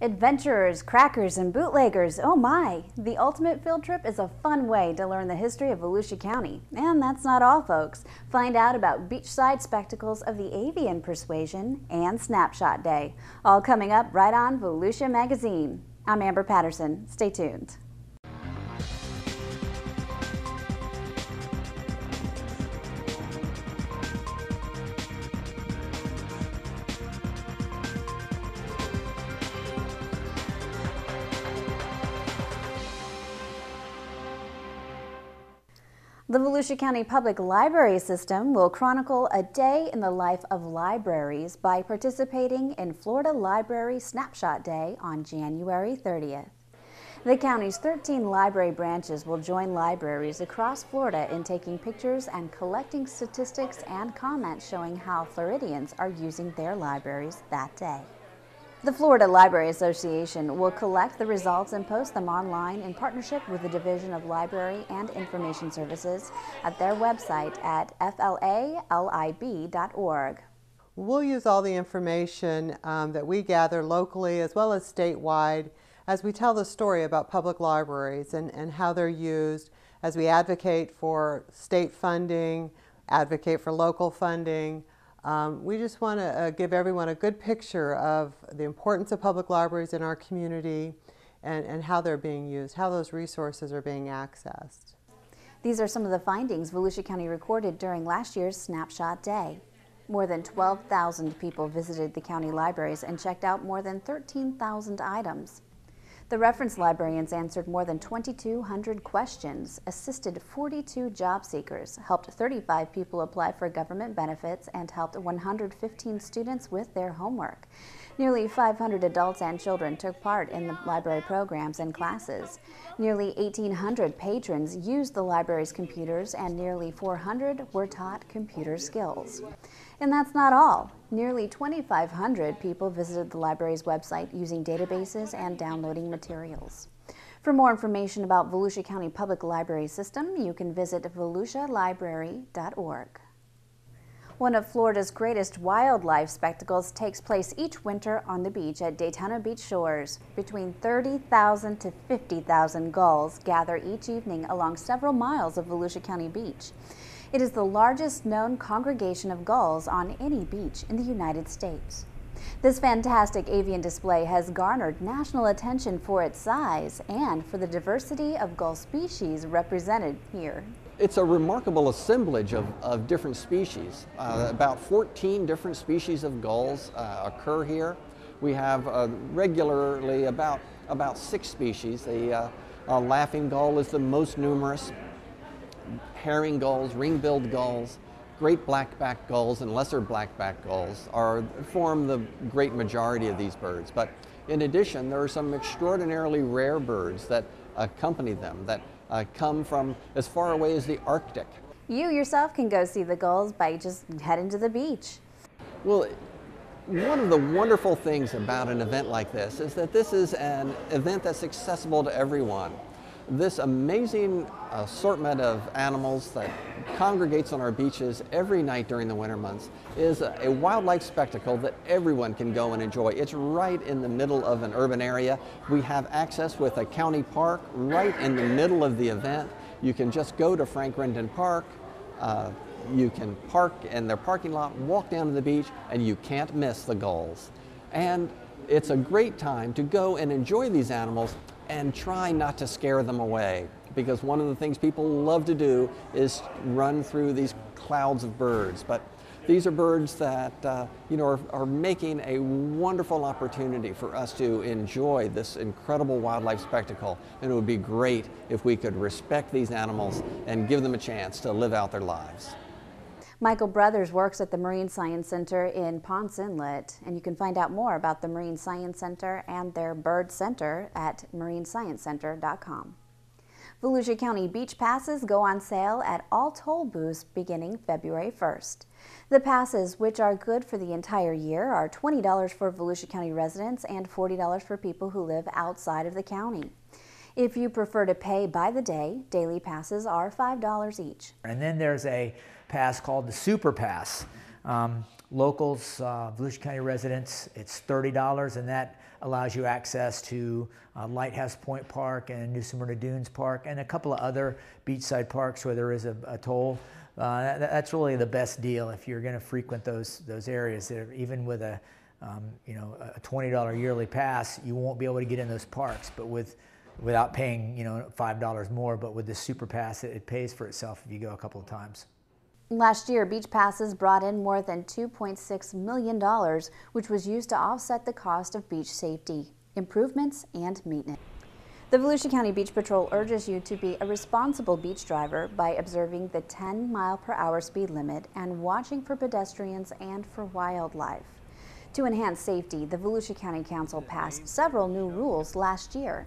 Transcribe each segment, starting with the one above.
Adventurers, crackers, and bootleggers, oh my! The ultimate field trip is a fun way to learn the history of Volusia County. And that's not all, folks. Find out about beachside spectacles of the avian persuasion and Snapshot Day. All coming up right on Volusia Magazine. I'm Amber Patterson. Stay tuned. The Volusia County Public Library System will chronicle a day in the life of libraries by participating in Florida Library Snapshot Day on January 30th. The county's 13 library branches will join libraries across Florida in taking pictures and collecting statistics and comments showing how Floridians are using their libraries that day. The Florida Library Association will collect the results and post them online in partnership with the Division of Library and Information Services at their website at flalib.org. We'll use all the information that we gather locally as well as statewide as we tell the story about public libraries and how they're used, as we advocate for state funding, advocate for local funding. We just want to give everyone a good picture of the importance of public libraries in our community and how they're being used, how those resources are being accessed. These are some of the findings Volusia County recorded during last year's Snapshot Day. More than 12,000 people visited the county libraries and checked out more than 13,000 items. The reference librarians answered more than 2,200 questions, assisted 42 job seekers, helped 35 people apply for government benefits, and helped 115 students with their homework. Nearly 500 adults and children took part in the library programs and classes. Nearly 1,800 patrons used the library's computers, and nearly 400 were taught computer skills. And that's not all. Nearly 2,500 people visited the library's website using databases and downloading materials. For more information about Volusia County Public Library System, you can visit volusialibrary.org. One of Florida's greatest wildlife spectacles takes place each winter on the beach at Daytona Beach Shores. Between 30,000 to 50,000 gulls gather each evening along several miles of Volusia County Beach. It is the largest known congregation of gulls on any beach in the United States. This fantastic avian display has garnered national attention for its size and for the diversity of gull species represented here. It's a remarkable assemblage of different species. About 14 different species of gulls occur here. We have regularly about 6 species. The laughing gull is the most numerous. Herring gulls, ring-billed gulls, great blackback gulls, and lesser blackback gulls form the great majority of these birds. But in addition, there are some extraordinarily rare birds that accompany them, that come from as far away as the Arctic. You yourself can go see the gulls by just heading to the beach. Well, one of the wonderful things about an event like this is that this is an event that's accessible to everyone. This amazing assortment of animals that congregates on our beaches every night during the winter months is a wildlife spectacle that everyone can go and enjoy. It's right in the middle of an urban area. We have access with a county park right in the middle of the event. You can just go to Frank Rendon Park. You can park in their parking lot, walk down to the beach, and you can't miss the gulls. And it's a great time to go and enjoy these animals and try not to scare them away, because one of the things people love to do is run through these clouds of birds. But these are birds that are making a wonderful opportunity for us to enjoy this incredible wildlife spectacle, and it would be great if we could respect these animals and give them a chance to live out their lives. Michael Brothers works at the Marine Science Center in Ponce Inlet, and you can find out more about the Marine Science Center and their Bird Center at marinesciencecenter.com. Volusia County beach passes go on sale at all toll booths beginning February 1st. The passes, which are good for the entire year, are $20 for Volusia County residents and $40 for people who live outside of the county. If you prefer to pay by the day, daily passes are $5 each. And then there's a pass called the Super Pass. Locals, Volusia County residents, it's $30, and that allows you access to Lighthouse Point Park and New Smyrna Dunes Park and a couple of other beachside parks where there is a toll. That's really the best deal if you're going to frequent those areas. Even with a a $20 yearly pass, you won't be able to get in those parks, but without paying $5 more. But with the Super Pass, it pays for itself if you go a couple of times. Last year, beach passes brought in more than $2.6 million, which was used to offset the cost of beach safety, improvements, and maintenance. The Volusia County Beach Patrol urges you to be a responsible beach driver by observing the 10-mile-per-hour speed limit and watching for pedestrians and for wildlife. To enhance safety, the Volusia County Council passed several new rules last year.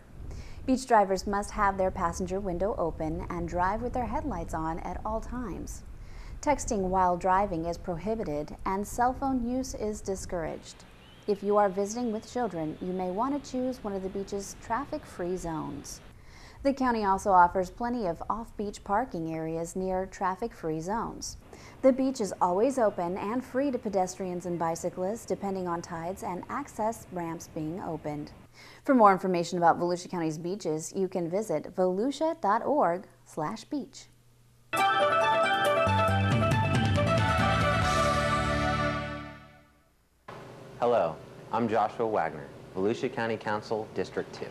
Beach drivers must have their passenger window open and drive with their headlights on at all times. Texting while driving is prohibited and cell phone use is discouraged. If you are visiting with children, you may want to choose one of the beach's traffic-free zones. The county also offers plenty of off-beach parking areas near traffic-free zones. The beach is always open and free to pedestrians and bicyclists depending on tides and access ramps being opened. For more information about Volusia County's beaches, you can visit volusia.org/beach. Hello, I'm Joshua Wagner, Volusia County Council, District 2.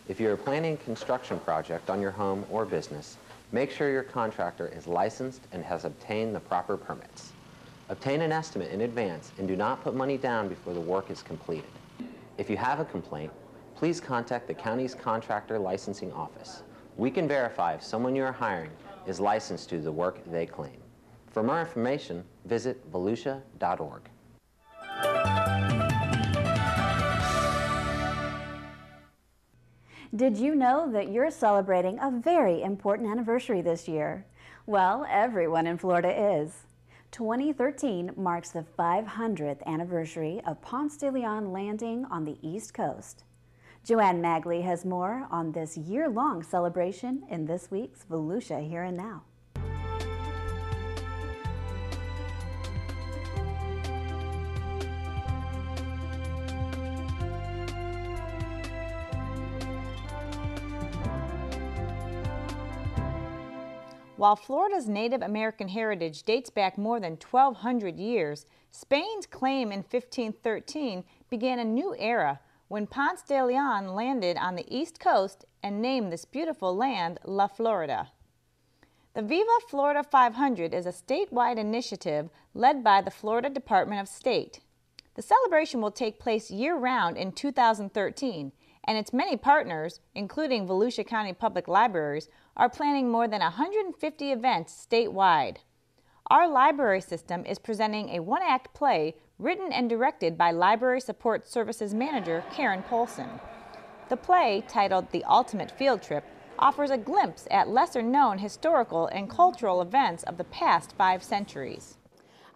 If you're planning a construction project on your home or business, make sure your contractor is licensed and has obtained the proper permits. Obtain an estimate in advance and do not put money down before the work is completed. If you have a complaint, please contact the county's contractor licensing office. We can verify if someone you are hiring is licensed to do the work they claim. For more information, visit volusia.org. Did you know that you're celebrating a very important anniversary this year? Well, everyone in Florida is. 2013 marks the 500th anniversary of Ponce de Leon landing on the East Coast. Joanne Magley has more on this year-long celebration in this week's Volusia Here and Now. While Florida's Native American heritage dates back more than 1,200 years, Spain's claim in 1513 began a new era when Ponce de Leon landed on the East Coast and named this beautiful land La Florida. The Viva Florida 500 is a statewide initiative led by the Florida Department of State. The celebration will take place year-round in 2013, and its many partners, including Volusia County Public Libraries, are planning more than 150 events statewide. Our library system is presenting a one-act play written and directed by Library Support Services Manager Karen Polson. The play, titled The Ultimate Field Trip, offers a glimpse at lesser-known historical and cultural events of the past 5 centuries.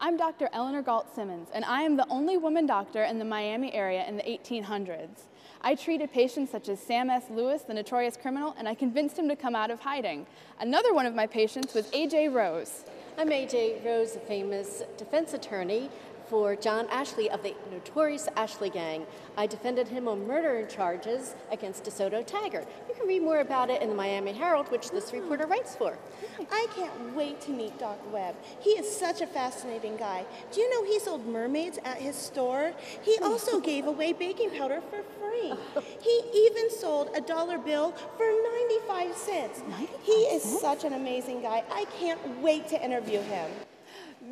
I'm Dr. Eleanor Galt Simmons, and I am the only woman doctor in the Miami area in the 1800s. I treated patients such as Sam S. Lewis, the notorious criminal, and I convinced him to come out of hiding. Another one of my patients was A.J. Rose. I'm A.J. Rose, the famous defense attorney for John Ashley of the notorious Ashley Gang. I defended him on murder charges against DeSoto Taggart. You can read more about it in the Miami Herald, which this reporter writes for. I can't wait to meet Doc Webb. He is such a fascinating guy. Do you know he sold mermaids at his store? He also gave away baking powder for free. He even sold a dollar bill for 95 cents. He is such an amazing guy. I can't wait to interview him.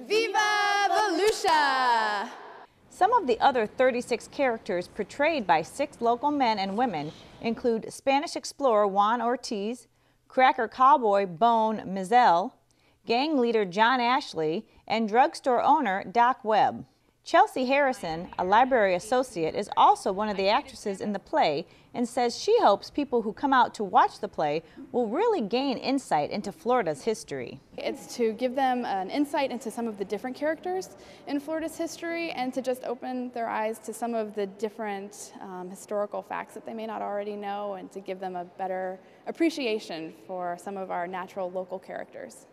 Viva Volusia! Some of the other 36 characters portrayed by 6 local men and women include Spanish explorer Juan Ortiz, cracker cowboy Bone Mizell, gang leader John Ashley, and drugstore owner Doc Webb. Chelsea Harrison, a library associate, is also one of the actresses in the play and says she hopes people who come out to watch the play will really gain insight into Florida's history. It's to give them an insight into some of the different characters in Florida's history and to just open their eyes to some of the different historical facts that they may not already know, and to give them a better appreciation for some of our natural local characters.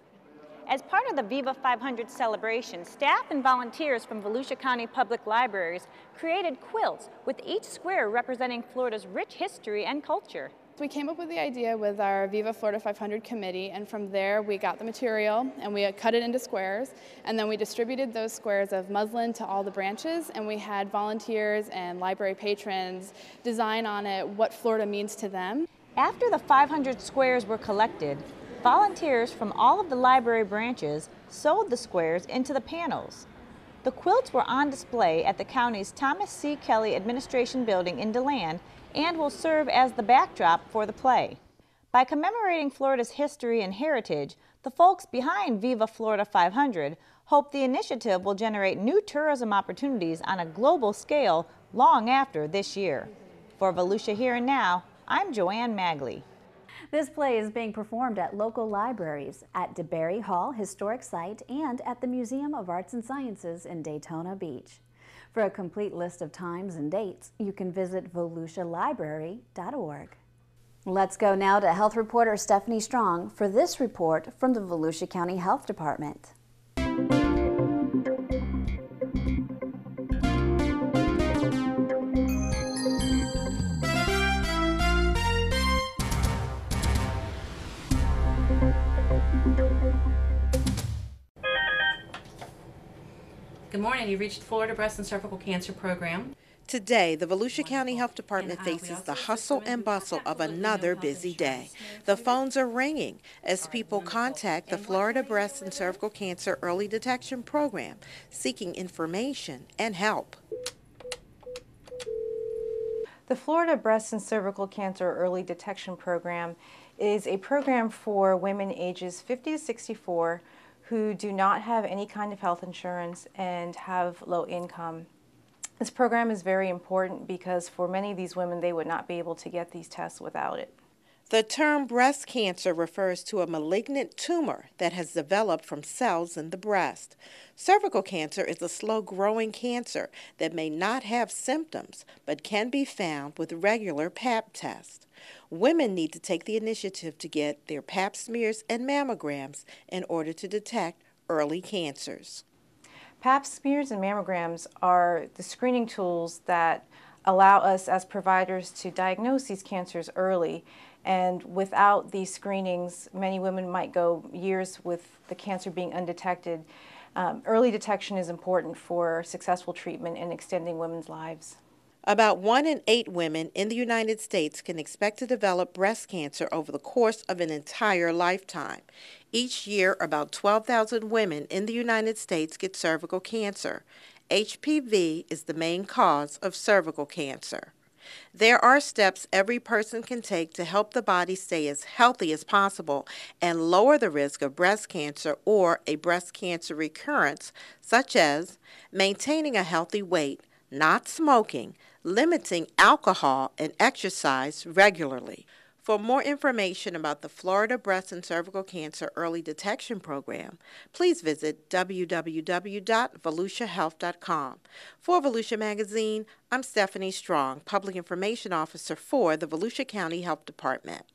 As part of the Viva 500 celebration, staff and volunteers from Volusia County Public Libraries created quilts with each square representing Florida's rich history and culture. We came up with the idea with our Viva Florida 500 committee, and from there we got the material and we cut it into squares, and then we distributed those squares of muslin to all the branches, and we had volunteers and library patrons design on it what Florida means to them. After the 500 squares were collected, volunteers from all of the library branches sewed the squares into the panels. The quilts were on display at the county's Thomas C. Kelly Administration Building in DeLand and will serve as the backdrop for the play. By commemorating Florida's history and heritage, the folks behind Viva Florida 500 hope the initiative will generate new tourism opportunities on a global scale long after this year. For Volusia Here and Now, I'm Joanne Magley. This play is being performed at local libraries, at DeBerry Hall Historic Site, and at the Museum of Arts and Sciences in Daytona Beach. For a complete list of times and dates, you can visit volusialibrary.org. Let's go now to health reporter Stephanie Strong for this report from the Volusia County Health Department. Good morning. You reached Florida Breast and Cervical Cancer Program. Today, the Volusia County Health Department faces the hustle and bustle of another busy day. The phones are ringing as people contact the Florida Breast and Cervical Cancer Early Detection Program, seeking information and help. The Florida Breast and Cervical Cancer Early Detection Program is a program for women ages 50 to 64 who do not have any kind of health insurance and have low income. This program is very important because for many of these women, they would not be able to get these tests without it. The term breast cancer refers to a malignant tumor that has developed from cells in the breast. Cervical cancer is a slow-growing cancer that may not have symptoms but can be found with regular Pap tests. Women need to take the initiative to get their Pap smears and mammograms in order to detect early cancers. Pap smears and mammograms are the screening tools that allow us as providers to diagnose these cancers early. And without these screenings, many women might go years with the cancer being undetected. Early detection is important for successful treatment and extending women's lives. About 1 in 8 women in the United States can expect to develop breast cancer over the course of an entire lifetime. Each year, about 12,000 women in the United States get cervical cancer. HPV is the main cause of cervical cancer. There are steps every person can take to help the body stay as healthy as possible and lower the risk of breast cancer or a breast cancer recurrence, such as maintaining a healthy weight, not smoking, limiting alcohol, and exercise regularly. For more information about the Florida Breast and Cervical Cancer Early Detection Program, please visit www.volusiahealth.com. For Volusia Magazine, I'm Stephanie Strong, Public Information Officer for the Volusia County Health Department.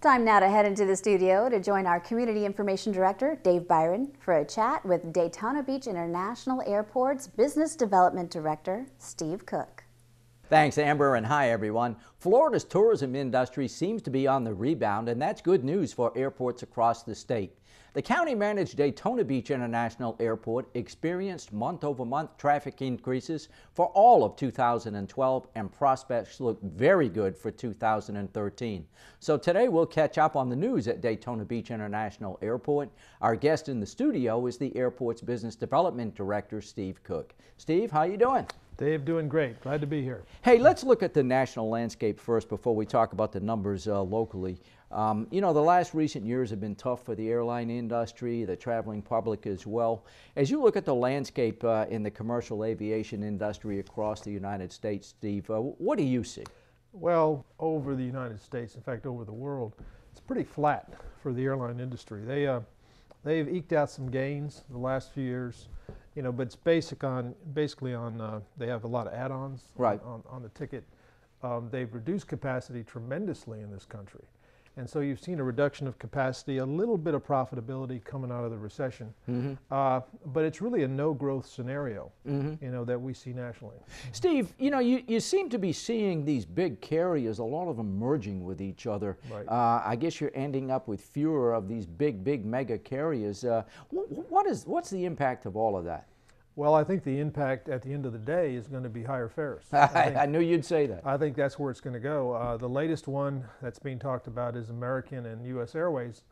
Time now to head into the studio to join our Community Information Director, Dave Byron, for a chat with Daytona Beach International Airport's Business Development Director, Steve Cook. Thanks, Amber, and hi, everyone. Florida's tourism industry seems to be on the rebound, and that's good news for airports across the state. The county-managed Daytona Beach International Airport experienced month-over-month traffic increases for all of 2012, and prospects look very good for 2013. So today we'll catch up on the news at Daytona Beach International Airport. Our guest in the studio is the airport's Business Development Director, Steve Cook. Steve, how you doing? Dave, doing great. Glad to be here. Hey, let's look at the national landscape first before we talk about the numbers locally. You know, the last recent years have been tough for the airline industry, the traveling public as well. As you look at the landscape in the commercial aviation industry across the United States, Steve, what do you see? Well, over the United States, in fact, over the world, it's pretty flat for the airline industry. They've eked out some gains the last few years. You know, but it's basically on they have a lot of add-ons on the ticket. They've reduced capacity tremendously in this country. And so you've seen a reduction of capacity, a little bit of profitability coming out of the recession. But it's really a no-growth scenario, you know, that we see nationally. Steve, you know, you seem to be seeing these big carriers, a lot of them merging with each other. Right. I guess you're ending up with fewer of these big mega carriers. What's the impact of all of that? Well, I think the impact at the end of the day is going to be higher fares. I knew you'd say that. I think that's where it's going to go. The latest one that's being talked about is American and U.S. Airways.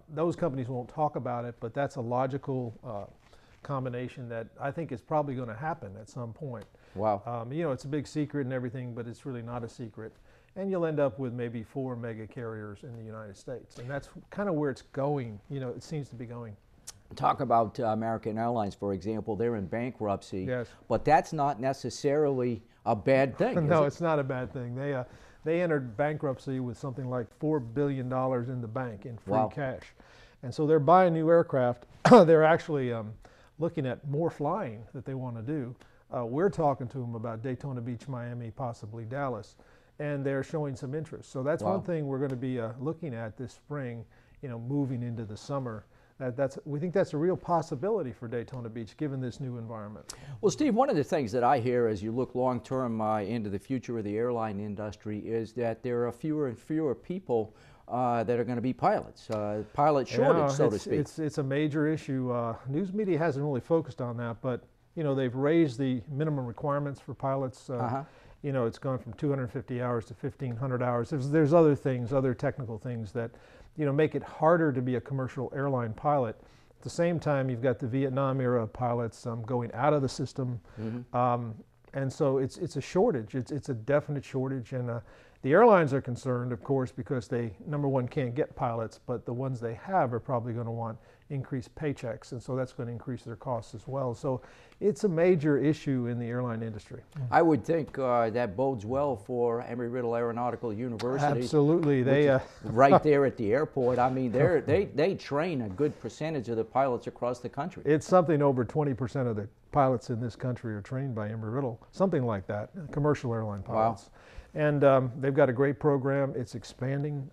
Those companies won't talk about it, but that's a logical combination that I think is probably going to happen at some point. Wow. You know, it's a big secret and everything, but it's really not a secret. And you'll end up with maybe 4 mega carriers in the United States. And that's kind of where it's going. You know, it seems to be going. Talk about American Airlines, for example. They're in bankruptcy, yes. But that's not necessarily a bad thing. No, it's not a bad thing. They entered bankruptcy with something like $4 billion in the bank in free cash. And so they're buying new aircraft. They're actually looking at more flying that they want to do. We're talking to them about Daytona Beach, Miami, possibly Dallas, and they're showing some interest. So that's one thing we're going to be looking at this spring, you know, moving into the summer. We think that's a real possibility for Daytona Beach, given this new environment. Well, Steve, one of the things that I hear as you look long-term into the future of the airline industry is that there are fewer and fewer people that are going to be pilots, pilot shortage, so to speak. It's a major issue. News media hasn't really focused on that, but you know, they've raised the minimum requirements for pilots. You know, it's gone from 250 hours to 1,500 hours. There's other things, other technical things that, you know, make it harder to be a commercial airline pilot. At the same time, you've got the Vietnam era pilots going out of the system. And so it's a shortage. It's a definite shortage. And the airlines are concerned, of course, because they, number one, can't get pilots, but the ones they have are probably going to want increased paychecks. And so that's going to increase their costs as well. So it's a major issue in the airline industry. I would think that bodes well for Embry-Riddle Aeronautical University. Absolutely. They right there at the airport. I mean, they train a good percentage of the pilots across the country. It's something over 20% of the pilots in this country are trained by Embry-Riddle, something like that, commercial airline pilots. Wow. And they've got a great program. It's expanding.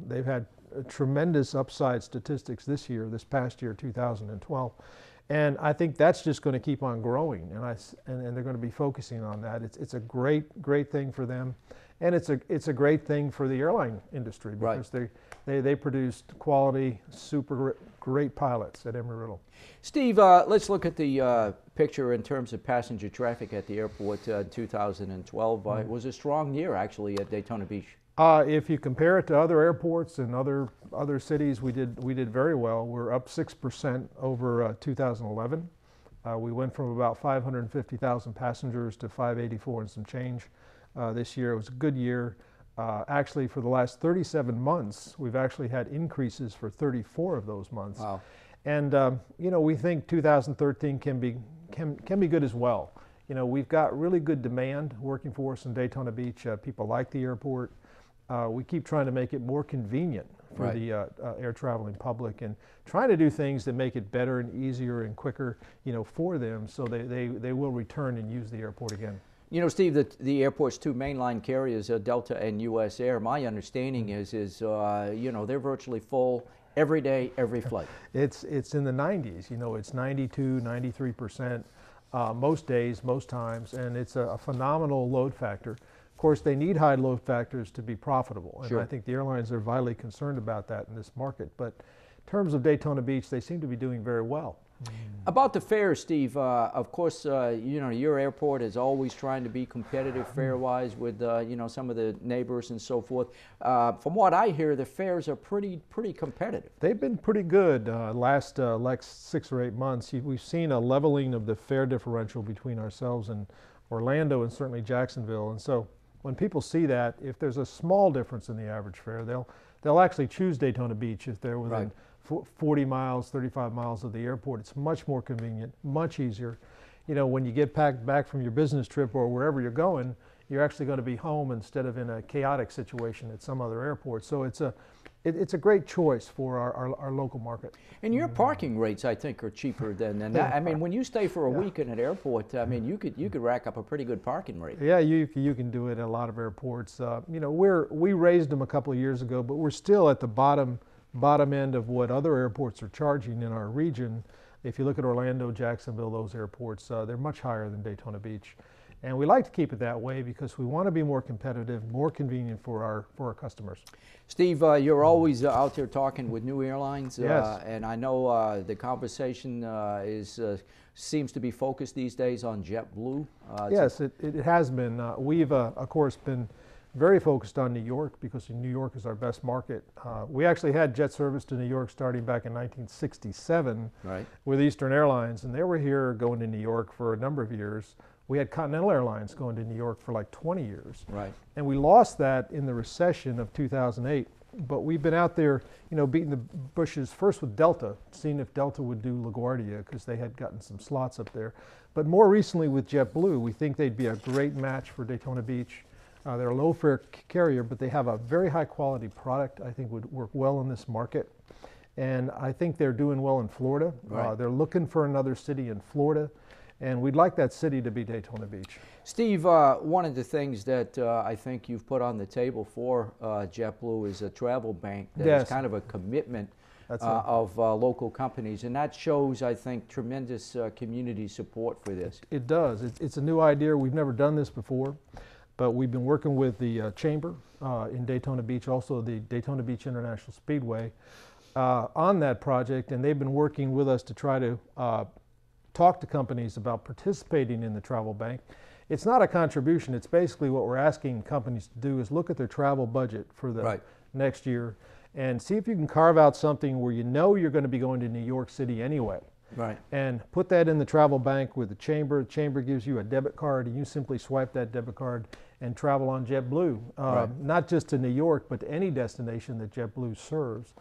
They've had tremendous upside statistics this past year, 2012. And I think that's just going to keep on growing, and they're going to be focusing on that. It's a great thing for them, and it's a great thing for the airline industry because they produced quality, super great pilots at Embry-Riddle. Steve, let's look at the picture in terms of passenger traffic at the airport. 2012 it was a strong year actually at Daytona Beach. If you compare it to other airports and other cities, we did very well. We're up 6% over 2011. We went from about 550,000 passengers to 584 and some change this year. It was a good year. Actually, for the last 37 months, we've actually had increases for 34 of those months. Wow. And you know, we think 2013 can be good as well. You know, we've got really good demand working for us in Daytona Beach. People like the airport. We keep trying to make it more convenient for the air traveling public, and trying to do things that make it better and easier and quicker, you know, for them, so they will return and use the airport again. You know, Steve, the airport's 2 mainline carriers, Delta and U.S. Air, my understanding is you know, they're virtually full every day, every flight. It's in the 90s. You know, it's 92, 93%. most days, most times, and it's a phenomenal load factor. Of course, they need high load factors to be profitable, and I think the airlines are vitally concerned about that in this market. But in terms of Daytona Beach, they seem to be doing very well. About the fares, Steve, of course, you know, your airport is always trying to be competitive fare-wise with, you know, some of the neighbors and so forth. From what I hear, the fares are pretty competitive. They've been pretty good last like 6 or 8 months. We've seen a leveling of the fare differential between ourselves and Orlando and certainly Jacksonville. And so when people see that, if there's a small difference in the average fare, they'll actually choose Daytona Beach if they're within 40 miles, 35 miles of the airport. It's much more convenient, much easier. You know, when you get packed back from your business trip or wherever you're going, you're actually going to be home instead of in a chaotic situation at some other airport. So it's a great choice for our local market. And your parking rates, I think, are cheaper than that. I mean, when you stay for a week in an airport, I mean, you could rack up a pretty good parking rate. Yeah, you can do it at a lot of airports. You know, we raised them a couple of years ago, but we're still at the bottom end of what other airports are charging in our region. If you look at Orlando, Jacksonville, those airports, they're much higher than Daytona Beach. And we like to keep it that way because we want to be more competitive, more convenient for our customers. Steve, you're always out there talking with new airlines, yes. And I know the conversation seems to be focused these days on JetBlue. Yes, it has been. We've, of course, been very focused on New York because New York is our best market. We actually had jet service to New York starting back in 1967 with Eastern Airlines, and they were here going to New York for a number of years. We had Continental Airlines going to New York for like 20 years. And we lost that in the recession of 2008. But we've been out there, you know, beating the bushes first with Delta, seeing if Delta would do LaGuardia because they had gotten some slots up there. But more recently with JetBlue, we think they'd be a great match for Daytona Beach. They're a low fare carrier, but they have a very high quality product I think would work well in this market. And I think they're doing well in Florida. They're looking for another city in Florida. And we'd like that city to be Daytona Beach. Steve, one of the things that I think you've put on the table for JetBlue is a travel bank that is kind of a commitment of local companies. And that shows, I think, tremendous community support for this. It does. It's a new idea. We've never done this before. But we've been working with the Chamber in Daytona Beach, also the Daytona Beach International Speedway, on that project. And they've been working with us to try to talk to companies about participating in the travel bank. It's not a contribution. It's basically what we're asking companies to do is look at their travel budget for the next year and see if you can carve out something where you know you're going to be going to New York City anyway. And put that in the travel bank with the Chamber. The Chamber gives you a debit card and you simply swipe that debit card and travel on JetBlue. Not just to New York, but to any destination that JetBlue serves.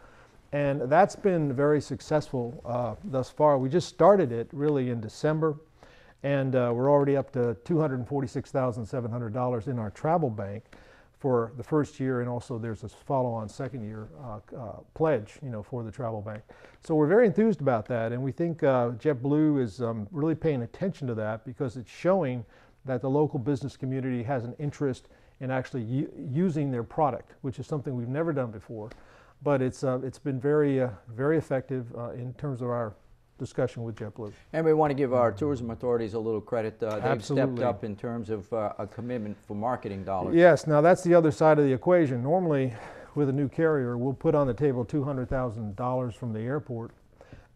And that's been very successful thus far. We just started it really in December, and we're already up to $246,700 in our travel bank for the first year, and also there's a follow-on second year pledge, you know, for the travel bank. So we're very enthused about that, and we think JetBlue is really paying attention to that because it's showing that the local business community has an interest in actually using their product, which is something we've never done before. But it's been very effective in terms of our discussion with JetBlue. And we want to give our tourism authorities a little credit. They've stepped up in terms of a commitment for marketing dollars. Yes, now that's the other side of the equation. Normally, with a new carrier, we'll put on the table $200,000 from the airport.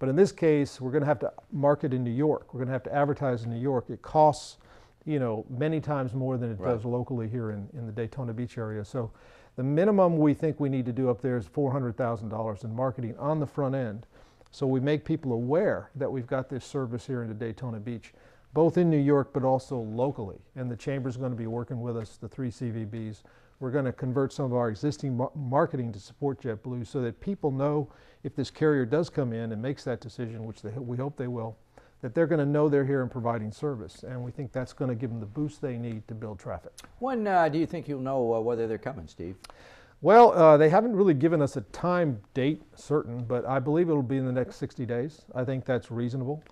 But in this case, we're going to have to market in New York. We're going to have to advertise in New York. It costs, you know, many times more than it does locally here in the Daytona Beach area. So the minimum we think we need to do up there is $400,000 in marketing on the front end. So we make people aware that we've got this service here in Daytona Beach, both in New York but also locally. And the Chamber's going to be working with us, the 3 CVBs. We're going to convert some of our existing marketing to support JetBlue so that people know if this carrier does come in and makes that decision, which we hope they will, that they're going to know they're here and providing service. And we think that's going to give them the boost they need to build traffic. When do you think you'll know whether they're coming, Steve? Well, they haven't really given us a time date certain, but I believe it'll be in the next 60 days. I think that's reasonable.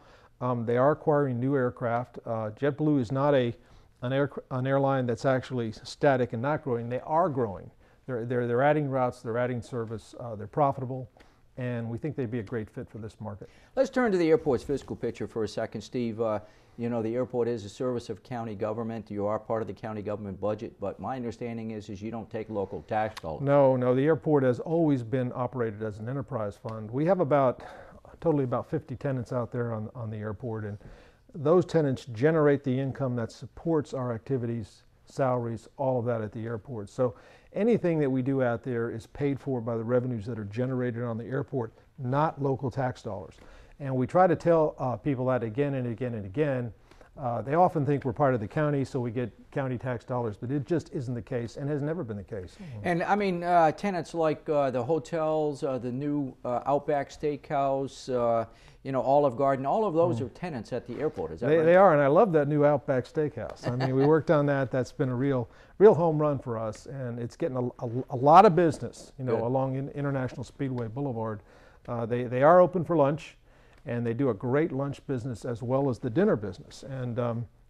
They are acquiring new aircraft. JetBlue is not an airline that's actually static and not growing. They are growing. They're adding routes, they're adding service, they're profitable, and we think they'd be a great fit for this market. Let's turn to the airport's fiscal picture for a second, Steve. You know, the airport is a service of county government. You are part of the county government budget, but my understanding is you don't take local tax dollars. No, the airport has always been operated as an enterprise fund. We have totally about 50 tenants out there on the airport, and those tenants generate the income that supports our activities, salaries, all of that at the airport. So anything that we do out there is paid for by the revenues that are generated on the airport, not local tax dollars. And we try to tell people that again and again and again. They often think we're part of the county, so we get county tax dollars, but it just isn't the case and has never been the case. And I mean, tenants like the hotels, the new Outback Steakhouse, you know, Olive Garden, all of those are tenants at the airport, is that right? They are, and I love that new Outback Steakhouse. I mean, we worked on that. That's been a real home run for us, and it's getting a lot of business, you know, along International Speedway Boulevard. They are open for lunch, and they do a great lunch business as well as the dinner business. And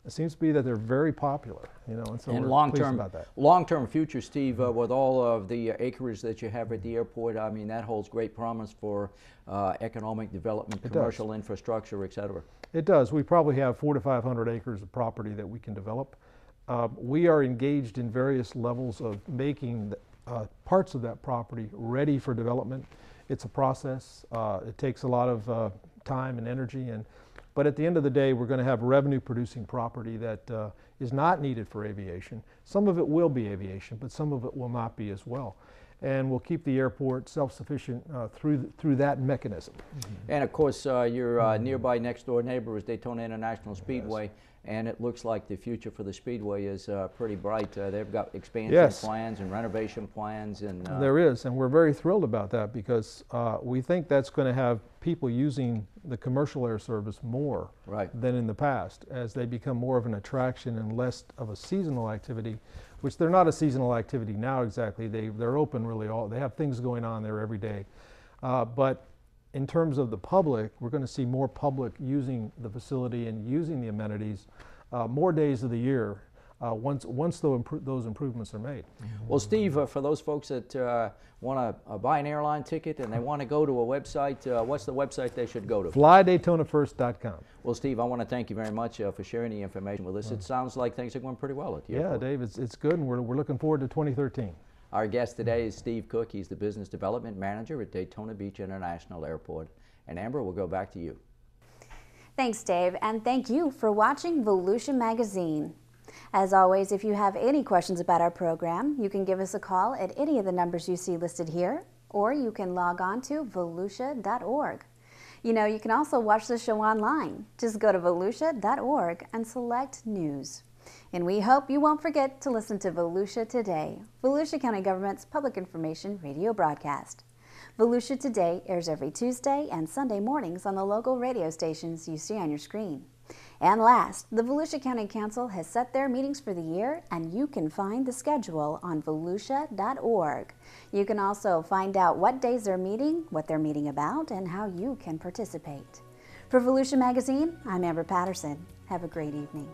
it seems to be that they're very popular, you know, and so we're pleased about that. Long-term future, Steve, with all of the acreage that you have at the airport, I mean, that holds great promise for economic development, commercial infrastructure, et cetera. It does. We probably have 400 to 500 acres of property that we can develop. We are engaged in various levels of making parts of that property ready for development. It's a process. It takes a lot of time and energy, but at the end of the day, we're going to have revenue-producing property that is not needed for aviation. Some of it will be aviation, but some of it will not be as well. And we'll keep the airport self-sufficient through that mechanism. And of course, your nearby next-door neighbor is Daytona International Speedway, and it looks like the future for the Speedway is pretty bright. They've got expansion plans and renovation plans. And there is, and we're very thrilled about that because we think that's going to have people using the commercial air service more than in the past as they become more of an attraction and less of a seasonal activity, which they're not a seasonal activity now exactly. They're open really they have things going on there every day. But in terms of the public, we're going to see more public using the facility and using the amenities more days of the year once those improvements are made. Well, Steve, for those folks that want to buy an airline ticket and they want to go to a website, what's the website they should go to? FlyDaytonaFirst.com. Well, Steve, I want to thank you very much for sharing the information with us. It sounds like things are going pretty well at the airport. Yeah, Dave, it's good, and we're looking forward to 2013. Our guest today is Steve Cook. He's the Business Development Manager at Daytona Beach International Airport. And Amber, we'll go back to you. Thanks, Dave, and thank you for watching Volusia Magazine. As always, if you have any questions about our program, you can give us a call at any of the numbers you see listed here, or you can log on to volusia.org. You know, you can also watch the show online. Just go to volusia.org and select News. And we hope you won't forget to listen to Volusia Today, Volusia County Government's public information radio broadcast. Volusia Today airs every Tuesday and Sunday mornings on the local radio stations you see on your screen. And last, the Volusia County Council has set their meetings for the year, and you can find the schedule on volusia.org. You can also find out what days they're meeting, what they're meeting about, and how you can participate. For Volusia Magazine, I'm Amber Patterson. Have a great evening.